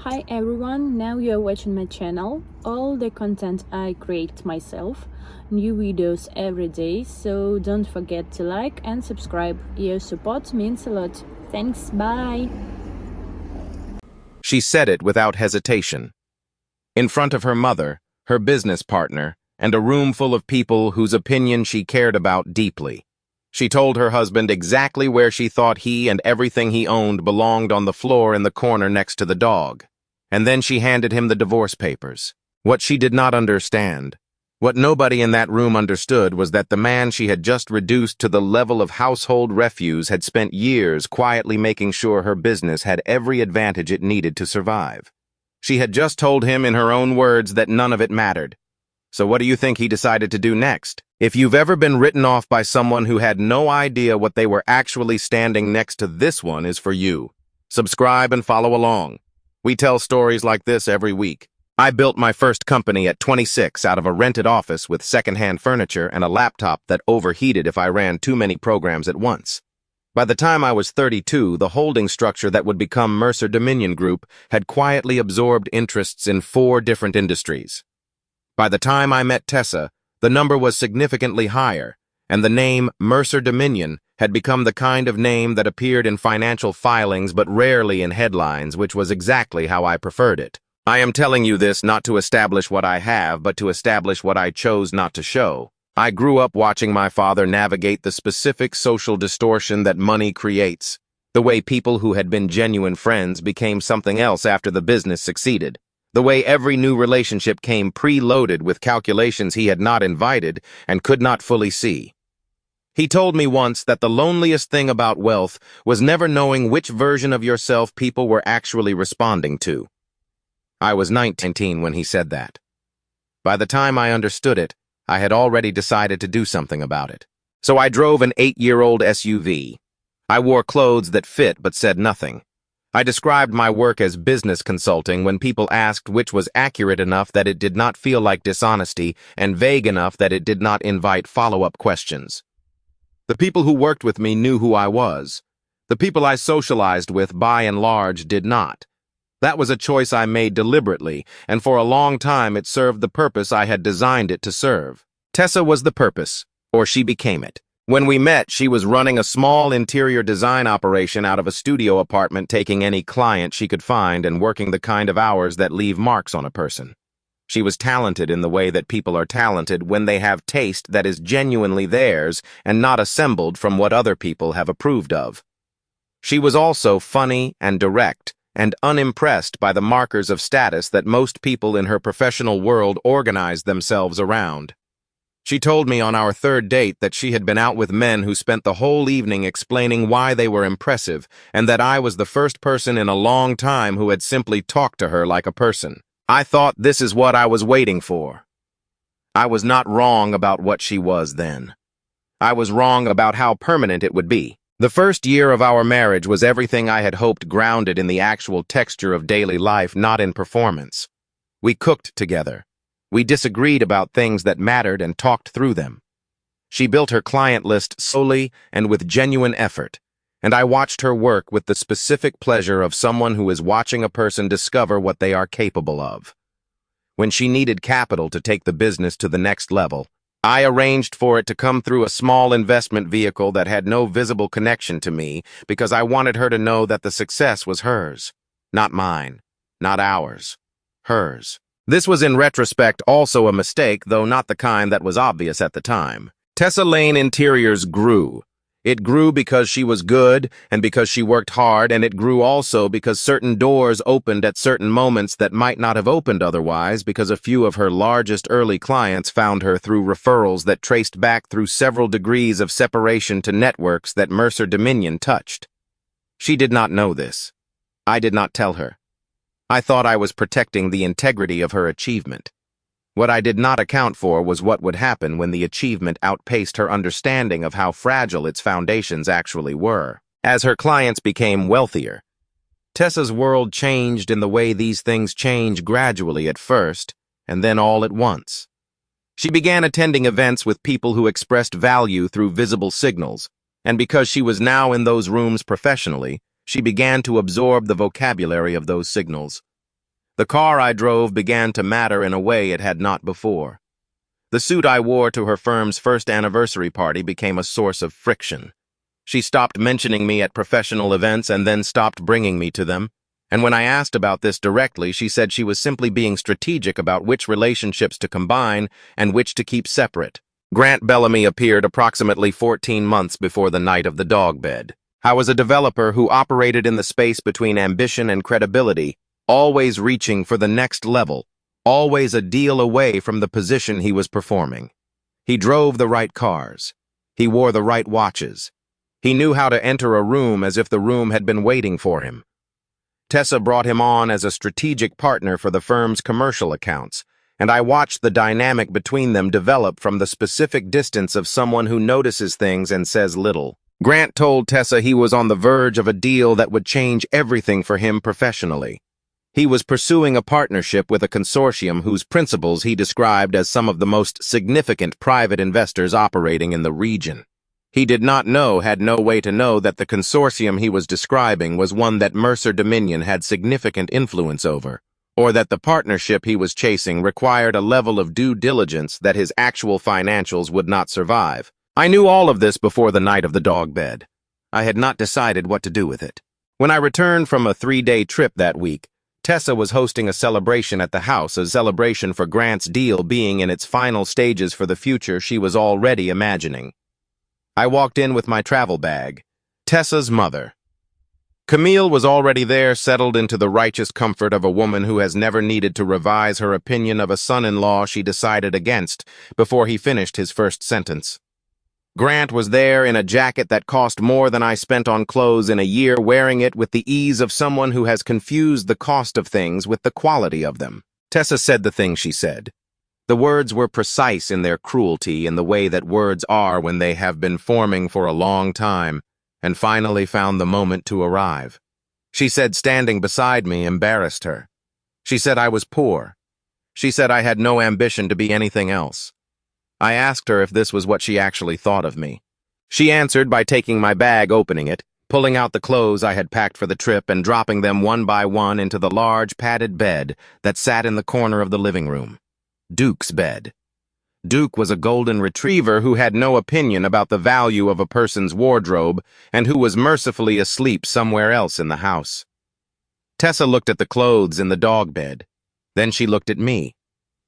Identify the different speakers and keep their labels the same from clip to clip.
Speaker 1: Hi everyone, now you're watching my channel. All the content I create myself, new videos every day, so don't forget to like and subscribe. Your support means a lot. Thanks, bye!
Speaker 2: She said it without hesitation. In front of her mother, her business partner, and a room full of people whose opinion she cared about deeply. She told her husband exactly where she thought he and everything he owned belonged on the floor in the corner next to the dog. And then she handed him the divorce papers. What she did not understand, what nobody in that room understood, was that the man she had just reduced to the level of household refuse had spent years quietly making sure her business had every advantage it needed to survive. She had just told him in her own words that none of it mattered. So what do you think he decided to do next? If you've ever been written off by someone who had no idea what they were actually standing next to, this one is for you. Subscribe and follow along. We tell stories like this every week. I built my first company at 26 out of a rented office with secondhand furniture and a laptop that overheated if I ran too many programs at once. By the time I was 32, the holding structure that would become Mercer Dominion Group had quietly absorbed interests in 4 different industries. By the time I met Tessa, the number was significantly higher, and the name Mercer Dominion had become the kind of name that appeared in financial filings but rarely in headlines, which was exactly how I preferred it. I am telling you this not to establish what I have, but to establish what I chose not to show. I grew up watching my father navigate the specific social distortion that money creates, the way people who had been genuine friends became something else after the business succeeded. The way every new relationship came preloaded with calculations he had not invited and could not fully see. He told me once that the loneliest thing about wealth was never knowing which version of yourself people were actually responding to. I was 19 when he said that. By the time I understood it, I had already decided to do something about it. So I drove an 8-year-old SUV. I wore clothes that fit but said nothing. I described my work as business consulting when people asked, which was accurate enough that it did not feel like dishonesty and vague enough that it did not invite follow-up questions. The people who worked with me knew who I was. The people I socialized with, by and large, did not. That was a choice I made deliberately, and for a long time it served the purpose I had designed it to serve. Tessa was the purpose, or she became it. When we met, she was running a small interior design operation out of a studio apartment, taking any client she could find and working the kind of hours that leave marks on a person. She was talented in the way that people are talented when they have taste that is genuinely theirs and not assembled from what other people have approved of. She was also funny and direct and unimpressed by the markers of status that most people in her professional world organized themselves around. She told me on our 3rd date that she had been out with men who spent the whole evening explaining why they were impressive, and that I was the first person in a long time who had simply talked to her like a person. I thought, this is what I was waiting for. I was not wrong about what she was then. I was wrong about how permanent it would be. The first year of our marriage was everything I had hoped, grounded in the actual texture of daily life, not in performance. We cooked together. We disagreed about things that mattered and talked through them. She built her client list solely and with genuine effort, and I watched her work with the specific pleasure of someone who is watching a person discover what they are capable of. When she needed capital to take the business to the next level, I arranged for it to come through a small investment vehicle that had no visible connection to me because I wanted her to know that the success was hers, not mine, not ours, hers. This was in retrospect also a mistake, though not the kind that was obvious at the time. Tessa Lane Interiors grew. It grew because she was good and because she worked hard, and it grew also because certain doors opened at certain moments that might not have opened otherwise, because a few of her largest early clients found her through referrals that traced back through several degrees of separation to networks that Mercer Dominion touched. She did not know this. I did not tell her. I thought I was protecting the integrity of her achievement. What I did not account for was what would happen when the achievement outpaced her understanding of how fragile its foundations actually were. As her clients became wealthier, Tessa's world changed in the way these things change, gradually at first, and then all at once. She began attending events with people who expressed value through visible signals, and because she was now in those rooms professionally, she began to absorb the vocabulary of those signals. The car I drove began to matter in a way it had not before. The suit I wore to her firm's first anniversary party became a source of friction. She stopped mentioning me at professional events and then stopped bringing me to them. And when I asked about this directly, she said she was simply being strategic about which relationships to combine and which to keep separate. Grant Bellamy appeared approximately 14 months before the night of the dog bed. I was a developer who operated in the space between ambition and credibility, always reaching for the next level, always a deal away from the position he was performing. He drove the right cars. He wore the right watches. He knew how to enter a room as if the room had been waiting for him. Tessa brought him on as a strategic partner for the firm's commercial accounts, and I watched the dynamic between them develop from the specific distance of someone who notices things and says little. Grant told Tessa he was on the verge of a deal that would change everything for him professionally. He was pursuing a partnership with a consortium whose principals he described as some of the most significant private investors operating in the region. He had no way to know that the consortium he was describing was one that Mercer Dominion had significant influence over, or that the partnership he was chasing required a level of due diligence that his actual financials would not survive. I knew all of this before the night of the dog bed. I had not decided what to do with it. When I returned from a 3-day trip that week, Tessa was hosting a celebration at the house, a celebration for Grant's deal being in its final stages for the future she was already imagining. I walked in with my travel bag. Tessa's mother. Camille was already there, settled into the righteous comfort of a woman who has never needed to revise her opinion of a son-in-law she decided against before he finished his first sentence. Grant was there in a jacket that cost more than I spent on clothes in a year, wearing it with the ease of someone who has confused the cost of things with the quality of them. Tessa said the things she said. The words were precise in their cruelty, in the way that words are when they have been forming for a long time, and finally found the moment to arrive. She said standing beside me embarrassed her. She said I was poor. She said I had no ambition to be anything else. I asked her if this was what she actually thought of me. She answered by taking my bag, opening it, pulling out the clothes I had packed for the trip and dropping them one by one into the large padded bed that sat in the corner of the living room. Duke's bed. Duke was a golden retriever who had no opinion about the value of a person's wardrobe and who was mercifully asleep somewhere else in the house. Tessa looked at the clothes in the dog bed. Then she looked at me,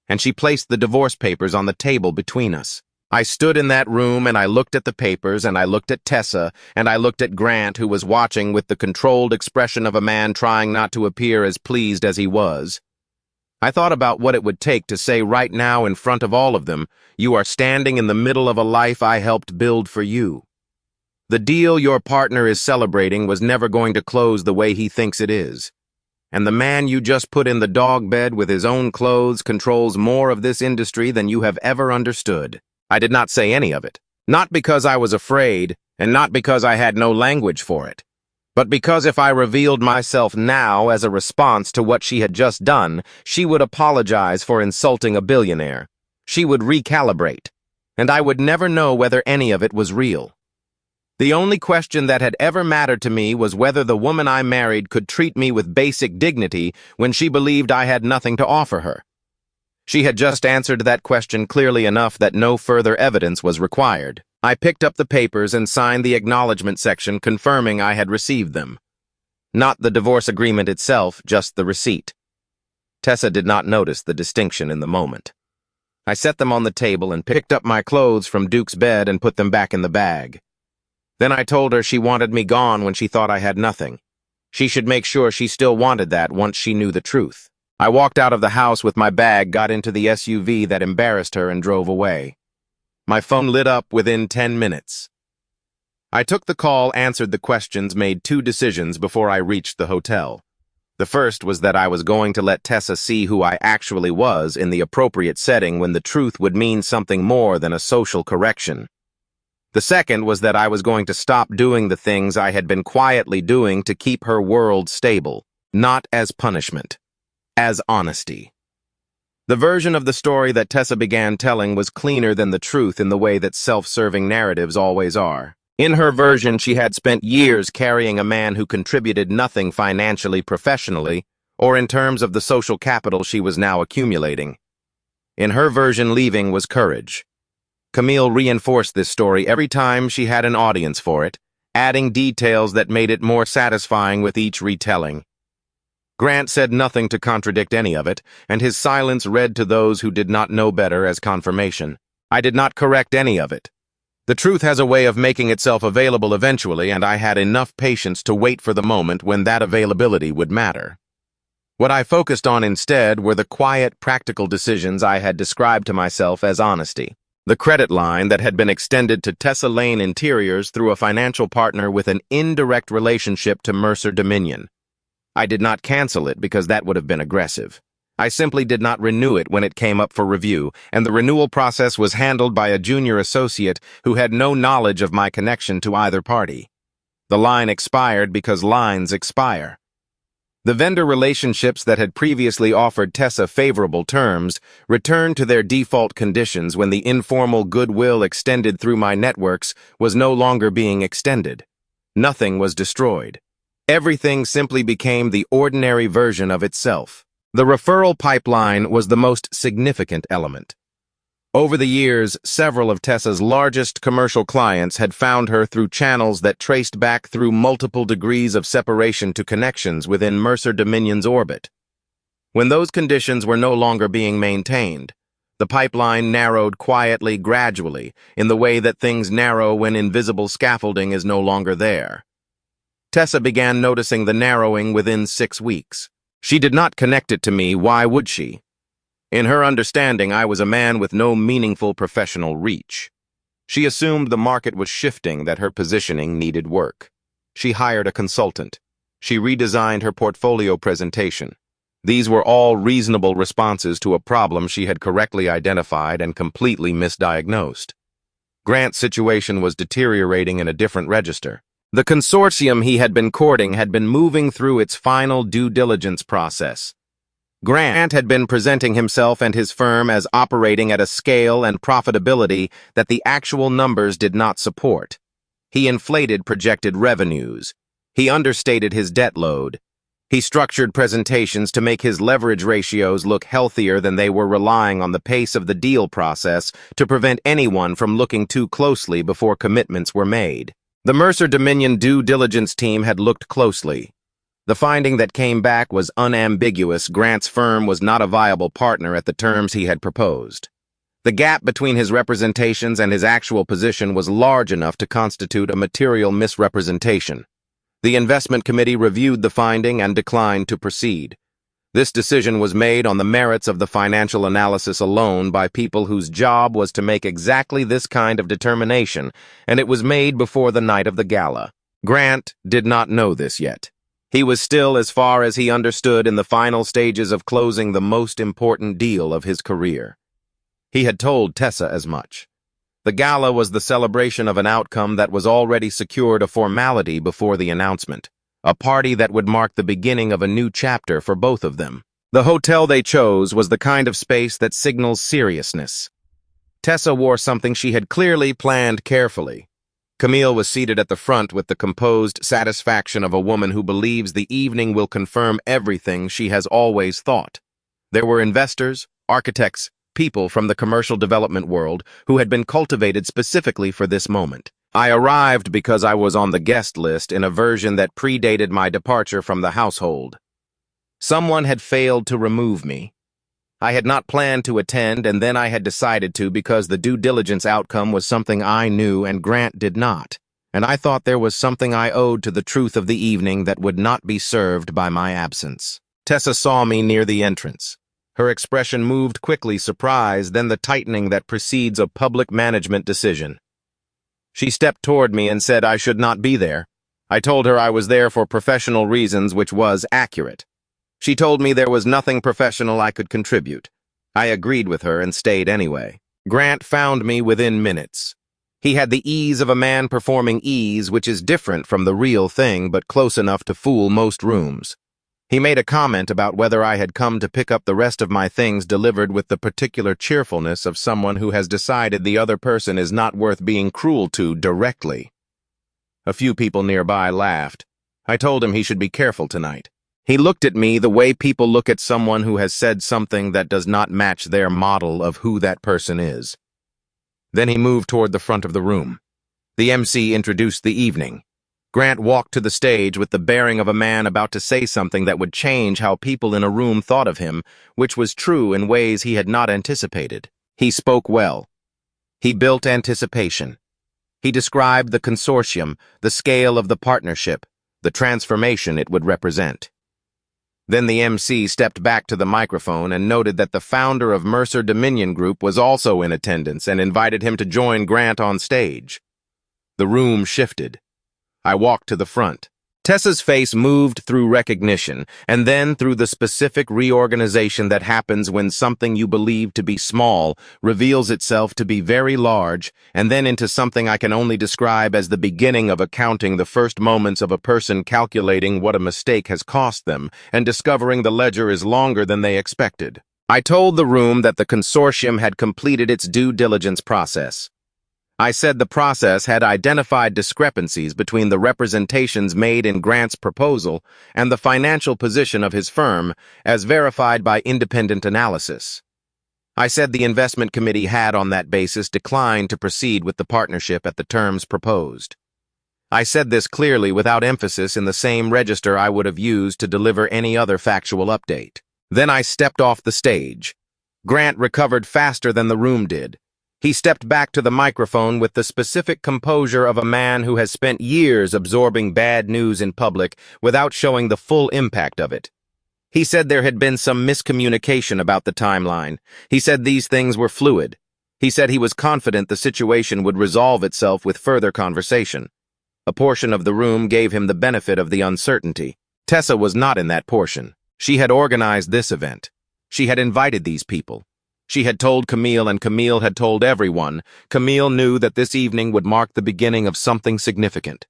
Speaker 2: and she placed the divorce papers on the table between us. I stood in that room and I looked at the papers and I looked at Tessa and I looked at Grant, who was watching with the controlled expression of a man trying not to appear as pleased as he was. I thought about what it would take to say right now in front of all of them, you are standing in the middle of a life I helped build for you. The deal your partner is celebrating was never going to close the way he thinks it is. And the man you just put in the dog bed with his own clothes controls more of this industry than you have ever understood. I did not say any of it. Not because I was afraid, and not because I had no language for it. But because if I revealed myself now as a response to what she had just done, she would apologize for insulting a billionaire. She would recalibrate, and I would never know whether any of it was real. The only question that had ever mattered to me was whether the woman I married could treat me with basic dignity when she believed I had nothing to offer her. She had just answered that question clearly enough that no further evidence was required. I picked up the papers and signed the acknowledgement section confirming I had received them. Not the divorce agreement itself, just the receipt. Tessa did not notice the distinction in the moment. I set them on the table and picked up my clothes from Duke's bed and put them back in the bag. Then I told her she wanted me gone when she thought I had nothing. She should make sure she still wanted that once she knew the truth. I walked out of the house with my bag, got into the SUV that embarrassed her, and drove away. My phone lit up within 10 minutes. I took the call, answered the questions, made 2 decisions before I reached the hotel. The first was that I was going to let Tessa see who I actually was in the appropriate setting when the truth would mean something more than a social correction. The second was that I was going to stop doing the things I had been quietly doing to keep her world stable, not as punishment, as honesty. The version of the story that Tessa began telling was cleaner than the truth in the way that self-serving narratives always are. In her version, she had spent years carrying a man who contributed nothing financially, professionally, or in terms of the social capital she was now accumulating. In her version, leaving was courage. Camille reinforced this story every time she had an audience for it, adding details that made it more satisfying with each retelling. Grant said nothing to contradict any of it, and his silence read to those who did not know better as confirmation. I did not correct any of it. The truth has a way of making itself available eventually, and I had enough patience to wait for the moment when that availability would matter. What I focused on instead were the quiet, practical decisions I had described to myself as honesty. The credit line that had been extended to Tessa Lane Interiors through a financial partner with an indirect relationship to Mercer Dominion. I did not cancel it because that would have been aggressive. I simply did not renew it when it came up for review, and the renewal process was handled by a junior associate who had no knowledge of my connection to either party. The line expired because lines expire. The vendor relationships that had previously offered Tessa favorable terms returned to their default conditions when the informal goodwill extended through my networks was no longer being extended. Nothing was destroyed. Everything simply became the ordinary version of itself. The referral pipeline was the most significant element. Over the years, several of Tessa's largest commercial clients had found her through channels that traced back through multiple degrees of separation to connections within Mercer Dominion's orbit. When those conditions were no longer being maintained, the pipeline narrowed quietly, gradually, in the way that things narrow when invisible scaffolding is no longer there. Tessa began noticing the narrowing within 6 weeks. She did not connect it to me, why would she? In her understanding, I was a man with no meaningful professional reach. She assumed the market was shifting, that her positioning needed work. She hired a consultant. She redesigned her portfolio presentation. These were all reasonable responses to a problem she had correctly identified and completely misdiagnosed. Grant's situation was deteriorating in a different register. The consortium he had been courting had been moving through its final due diligence process. Grant had been presenting himself and his firm as operating at a scale and profitability that the actual numbers did not support. He inflated projected revenues. He understated his debt load. He structured presentations to make his leverage ratios look healthier than they were, relying on the pace of the deal process to prevent anyone from looking too closely before commitments were made. The Mercer Dominion due diligence team had looked closely. The finding that came back was unambiguous. Grant's firm was not a viable partner at the terms he had proposed. The gap between his representations and his actual position was large enough to constitute a material misrepresentation. The investment committee reviewed the finding and declined to proceed. This decision was made on the merits of the financial analysis alone by people whose job was to make exactly this kind of determination, and it was made before the night of the gala. Grant did not know this yet. He was still, as far as he understood, in the final stages of closing the most important deal of his career. He had told Tessa as much. The gala was the celebration of an outcome that was already secured, a formality before the announcement, a party that would mark the beginning of a new chapter for both of them. The hotel they chose was the kind of space that signals seriousness. Tessa wore something she had clearly planned carefully. Camille was seated at the front with the composed satisfaction of a woman who believes the evening will confirm everything she has always thought. There were investors, architects, people from the commercial development world who had been cultivated specifically for this moment. I arrived because I was on the guest list in a version that predated my departure from the household. Someone had failed to remove me. I had not planned to attend, and then I had decided to because the due diligence outcome was something I knew and Grant did not, and I thought there was something I owed to the truth of the evening that would not be served by my absence. Tessa saw me near the entrance. Her expression moved quickly, surprise, then the tightening that precedes a public management decision. She stepped toward me and said I should not be there. I told her I was there for professional reasons, which was accurate. She told me there was nothing professional I could contribute. I agreed with her and stayed anyway. Grant found me within minutes. He had the ease of a man performing ease, which is different from the real thing but close enough to fool most rooms. He made a comment about whether I had come to pick up the rest of my things, delivered with the particular cheerfulness of someone who has decided the other person is not worth being cruel to directly. A few people nearby laughed. I told him he should be careful tonight. He looked at me the way people look at someone who has said something that does not match their model of who that person is. Then he moved toward the front of the room. The MC introduced the evening. Grant walked to the stage with the bearing of a man about to say something that would change how people in a room thought of him, which was true in ways he had not anticipated. He spoke well. He built anticipation. He described the consortium, the scale of the partnership, the transformation it would represent. Then the MC stepped back to the microphone and noted that the founder of Mercer Dominion Group was also in attendance and invited him to join Grant on stage. The room shifted. I walked to the front. Tessa's face moved through recognition, and then through the specific reorganization that happens when something you believe to be small reveals itself to be very large, and then into something I can only describe as the beginning of accounting the first moments of a person calculating what a mistake has cost them and discovering the ledger is longer than they expected. I told the room that the consortium had completed its due diligence process. I said the process had identified discrepancies between the representations made in Grant's proposal and the financial position of his firm, as verified by independent analysis. I said the investment committee had on that basis declined to proceed with the partnership at the terms proposed. I said this clearly without emphasis in the same register I would have used to deliver any other factual update. Then I stepped off the stage. Grant recovered faster than the room did. He stepped back to the microphone with the specific composure of a man who has spent years absorbing bad news in public without showing the full impact of it. He said there had been some miscommunication about the timeline. He said these things were fluid. He said he was confident the situation would resolve itself with further conversation. A portion of the room gave him the benefit of the uncertainty. Tessa was not in that portion. She had organized this event. She had invited these people. She had told Camille, and Camille had told everyone. Camille knew that this evening would mark the beginning of something significant.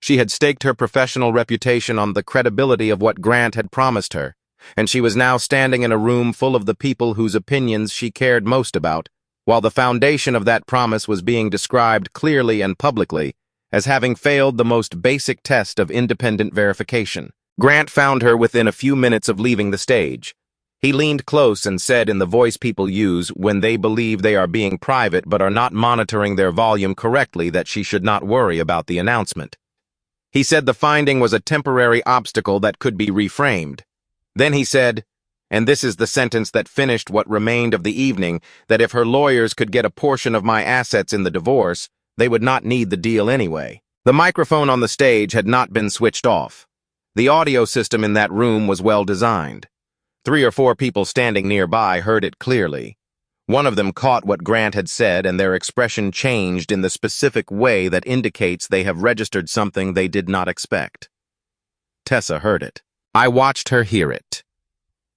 Speaker 2: She had staked her professional reputation on the credibility of what Grant had promised her, and she was now standing in a room full of the people whose opinions she cared most about, while the foundation of that promise was being described clearly and publicly as having failed the most basic test of independent verification. Grant found her within a few minutes of leaving the stage. He leaned close and said in the voice people use when they believe they are being private but are not monitoring their volume correctly that she should not worry about the announcement. He said the finding was a temporary obstacle that could be reframed. Then he said, and this is the sentence that finished what remained of the evening, that if her lawyers could get a portion of my assets in the divorce, they would not need the deal anyway. The microphone on the stage had not been switched off. The audio system in that room was well designed. 3 or 4 people standing nearby heard it clearly. One of them caught what Grant had said, and their expression changed in the specific way that indicates they have registered something they did not expect. Tessa heard it. I watched her hear it.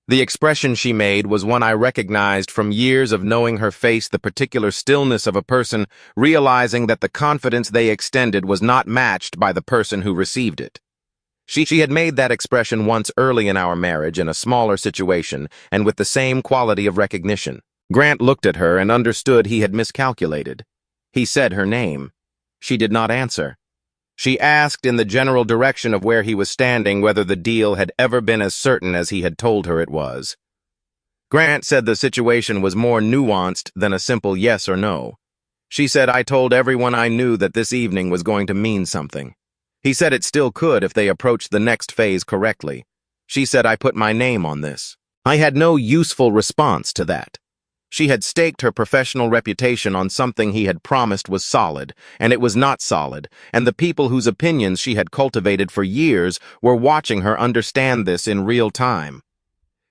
Speaker 2: The expression she made was one I recognized from years of knowing her face, the particular stillness of a person realizing that the confidence they extended was not matched by the person who received it. She had made that expression once early in our marriage in a smaller situation and with the same quality of recognition. Grant looked at her and understood he had miscalculated. He said her name. She did not answer. She asked in the general direction of where he was standing whether the deal had ever been as certain as he had told her it was. Grant said the situation was more nuanced than a simple yes or no. She said, I told everyone I knew that this evening was going to mean something. He said it still could if they approached the next phase correctly. She said I put my name on this. I had no useful response to that. She had staked her professional reputation on something he had promised was solid, and it was not solid, and the people whose opinions she had cultivated for years were watching her understand this in real time.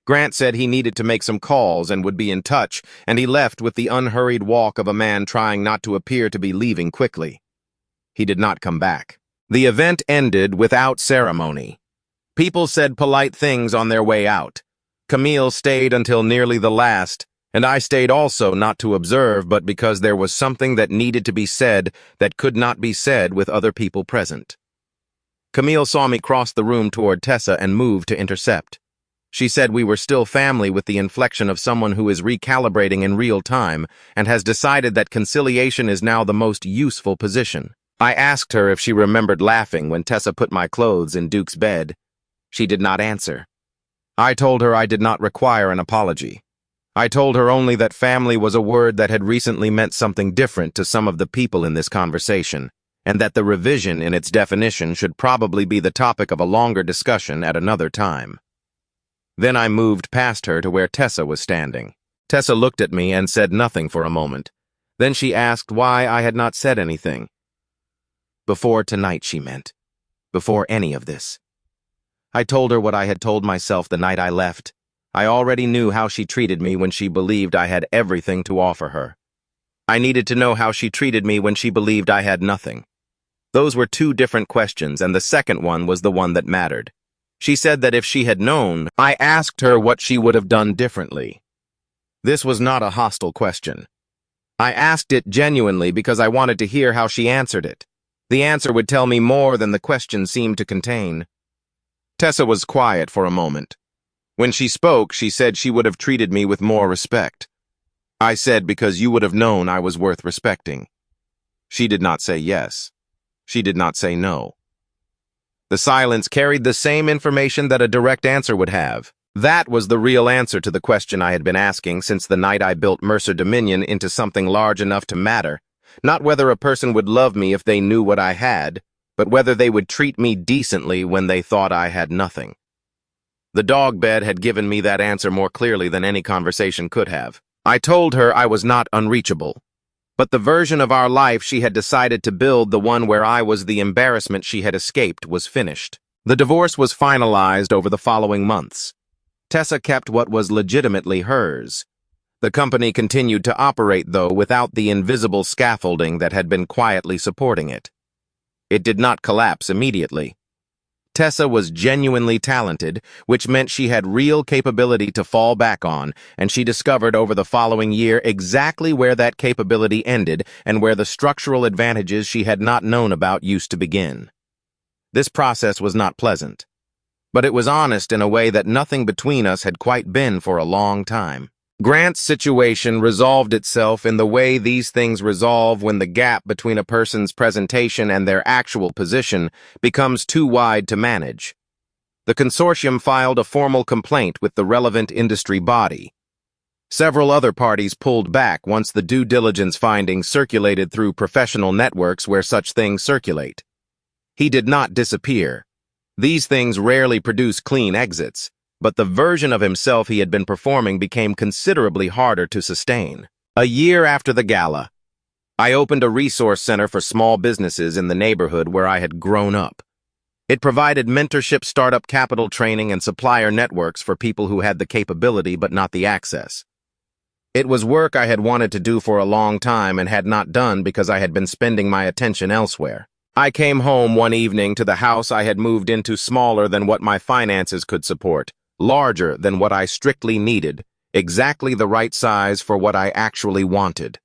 Speaker 2: Grant said he needed to make some calls and would be in touch, and he left with the unhurried walk of a man trying not to appear to be leaving quickly. He did not come back. The event ended without ceremony. People said polite things on their way out. Camille stayed until nearly the last, and I stayed also not to observe but because there was something that needed to be said that could not be said with other people present. Camille saw me cross the room toward Tessa and moved to intercept. She said we were still family with the inflection of someone who is recalibrating in real time and has decided that conciliation is now the most useful position. I asked her if she remembered laughing when Tessa put my clothes in Duke's bed. She did not answer. I told her I did not require an apology. I told her only that family was a word that had recently meant something different to some of the people in this conversation, and that the revision in its definition should probably be the topic of a longer discussion at another time. Then I moved past her to where Tessa was standing. Tessa looked at me and said nothing for a moment. Then she asked why I had not said anything. Before tonight, she meant. Before any of this. I told her what I had told myself the night I left. I already knew how she treated me when she believed I had everything to offer her. I needed to know how she treated me when she believed I had nothing. Those were two different questions, and the second one was the one that mattered. She said that if she had known, I asked her what she would have done differently. This was not a hostile question. I asked it genuinely because I wanted to hear how she answered it. The answer would tell me more than the question seemed to contain. Tessa was quiet for a moment. When she spoke, she said she would have treated me with more respect. I said because you would have known I was worth respecting. She did not say yes. She did not say no. The silence carried the same information that a direct answer would have. That was the real answer to the question I had been asking since the night I built Mercer Dominion into something large enough to matter. Not whether a person would love me if they knew what I had, but whether they would treat me decently when they thought I had nothing. The dog bed had given me that answer more clearly than any conversation could have. I told her I was not unreachable. But the version of our life she had decided to build, the one where I was the embarrassment she had escaped, was finished. The divorce was finalized over the following months. Tessa kept what was legitimately hers. The company continued to operate, though, without the invisible scaffolding that had been quietly supporting it. It did not collapse immediately. Tessa was genuinely talented, which meant she had real capability to fall back on, and she discovered over the following year exactly where that capability ended and where the structural advantages she had not known about used to begin. This process was not pleasant, but it was honest in a way that nothing between us had quite been for a long time. Grant's situation resolved itself in the way these things resolve when the gap between a person's presentation and their actual position becomes too wide to manage. The consortium filed a formal complaint with the relevant industry body. Several other parties pulled back once the due diligence findings circulated through professional networks where such things circulate. He did not disappear. These things rarely produce clean exits, but the version of himself he had been performing became considerably harder to sustain. A year after the gala, I opened a resource center for small businesses in the neighborhood where I had grown up. It provided mentorship, startup capital training, and supplier networks for people who had the capability but not the access. It was work I had wanted to do for a long time and had not done because I had been spending my attention elsewhere. I came home one evening to the house I had moved into, smaller than what my finances could support, larger than what I strictly needed, exactly the right size for what I actually wanted.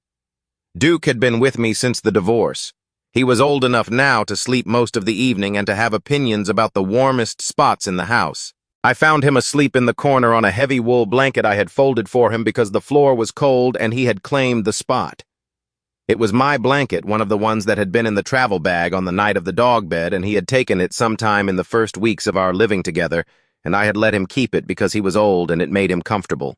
Speaker 2: Duke had been with me since the divorce. He was old enough now to sleep most of the evening and to have opinions about the warmest spots in the house. I found him asleep in the corner on a heavy wool blanket I had folded for him because the floor was cold and he had claimed the spot. It was my blanket, one of the ones that had been in the travel bag on the night of the dog bed, and he had taken it sometime in the first weeks of our living together, and I had let him keep it because he was old and it made him comfortable.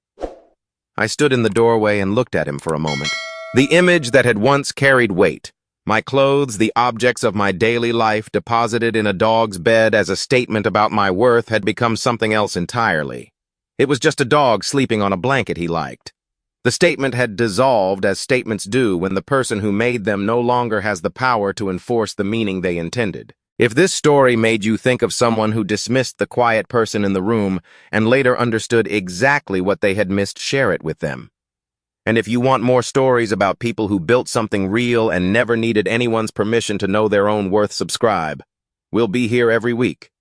Speaker 2: I stood in the doorway and looked at him for a moment. The image that had once carried weight, my clothes, the objects of my daily life deposited in a dog's bed as a statement about my worth, had become something else entirely. It was just a dog sleeping on a blanket he liked. The statement had dissolved as statements do when the person who made them no longer has the power to enforce the meaning they intended. If this story made you think of someone who dismissed the quiet person in the room and later understood exactly what they had missed, share it with them. And if you want more stories about people who built something real and never needed anyone's permission to know their own worth, subscribe. We'll be here every week.